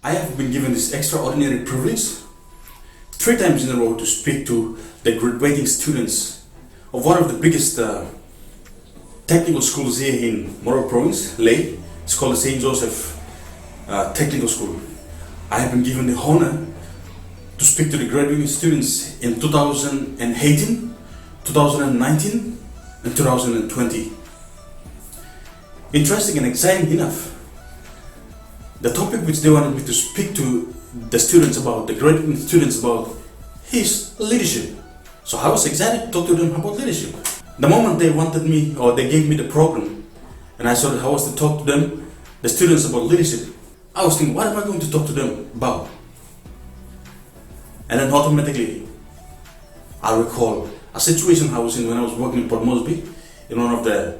I have been given this extraordinary privilege 3 times in a row to speak to the graduating students of one of the biggest technical schools here in Moro Province, Leh. It's called the St. Joseph Technical School. I have been given the honor to speak to the graduating students in 2018, 2019 and 2020. Interesting and exciting enough, the topic which they wanted me to speak to the students about, the graduating students about, is leadership. So I was excited to talk to them about leadership. The moment they wanted me, or they gave me the program, and I saw that I was to talk to them, the students, about leadership, I was thinking, what am I going to talk to them about? And then automatically, I recall a situation I was in when I was working in Port Moresby, in one of the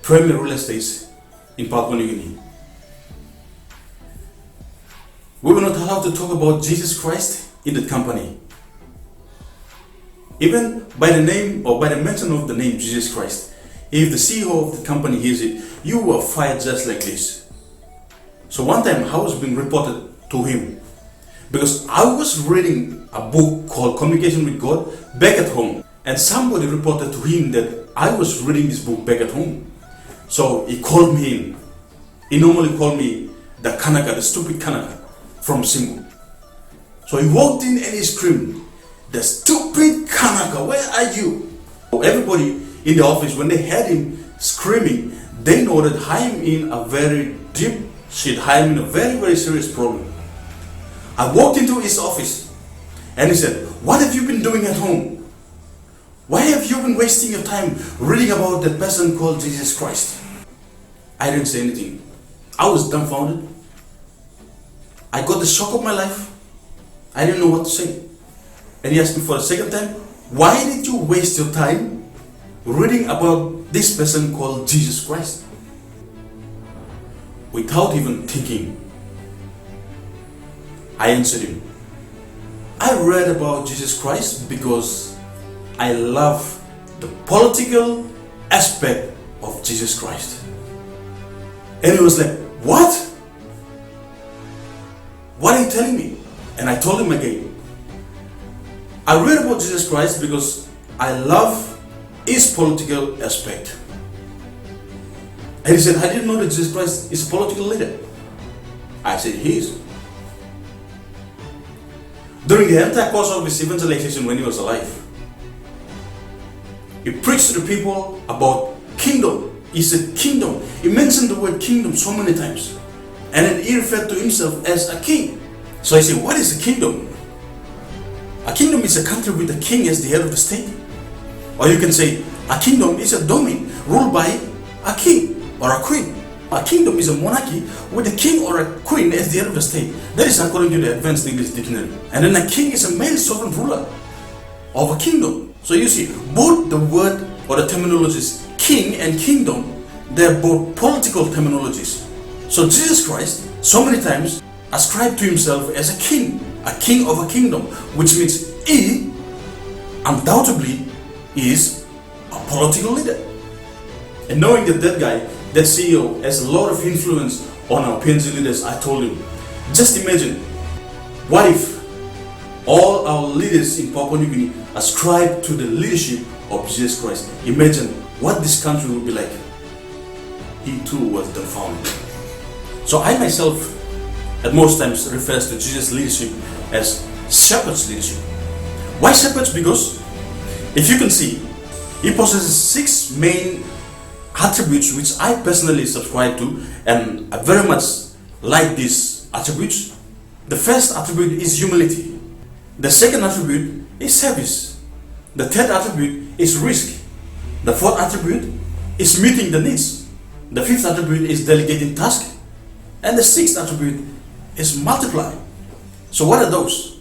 premier real estates in Papua New Guinea. We were not allowed to talk about Jesus Christ in the company. Even by the name or by the mention of the name Jesus Christ, if the CEO of the company hears it, you were fired just like this. So one time I was being reported to him because I was reading a book called Communication with God back at home, and somebody reported to him that I was reading this book back at home. So he called me in. He normally called me the Kanaka, the stupid Kanaka from Simbu. So he walked in and he screamed, "The stupid Kanaka, where are you?" Everybody in the office, when they heard him screaming, they know that I am in a very deep shit, I am in a very, very serious problem. I walked into his office and he said, "What have you been doing at home? Why have you been wasting your time reading about the person called Jesus Christ?" I didn't say anything. I was dumbfounded. I got the shock of my life. I didn't know what to say. And he asked me for the second time, "Why did you waste your time reading about this person called Jesus Christ?" Without even thinking, I answered him, "I read about Jesus Christ because I love the political aspect of Jesus Christ." And he was like, "What? What are you telling me?" And I told him again, "I read about Jesus Christ because I love his political aspect." And he said, "I didn't know that Jesus Christ is a political leader." I said, "He is." During the entire course of his evangelization when he was alive, he preached to the people about kingdom. He said kingdom. He mentioned the word kingdom so many times. And then he referred to himself as a king. So I said, what is a kingdom? A kingdom is a country with a king as the head of the state. Or you can say, a kingdom is a domain ruled by a king or a queen. A kingdom is a monarchy with a king or a queen as the head of the state. That is according to the Advanced English Dictionary. And then a king is a male sovereign ruler of a kingdom. So you see, both the word or the terminologies king and kingdom, they're both political terminologies. So Jesus Christ, so many times, ascribed to himself as a king of a kingdom, which means he undoubtedly is a political leader. And knowing that that guy, that CEO, has a lot of influence on our PNG leaders, I told him, just imagine, what if all our leaders in Papua New Guinea ascribe to the leadership of Jesus Christ? Imagine what this country would be like. He too was dumbfounded. So I myself, at most times, refers to Jesus' leadership as shepherd's leadership. Why shepherds? Because if you can see, he possesses 6 main attributes which I personally subscribe to, and I very much like these attributes. The first attribute is humility. The second attribute is service. The third attribute is risk. The fourth attribute is meeting the needs. The fifth attribute is delegating tasks. And the sixth attribute is multiply. So what are those?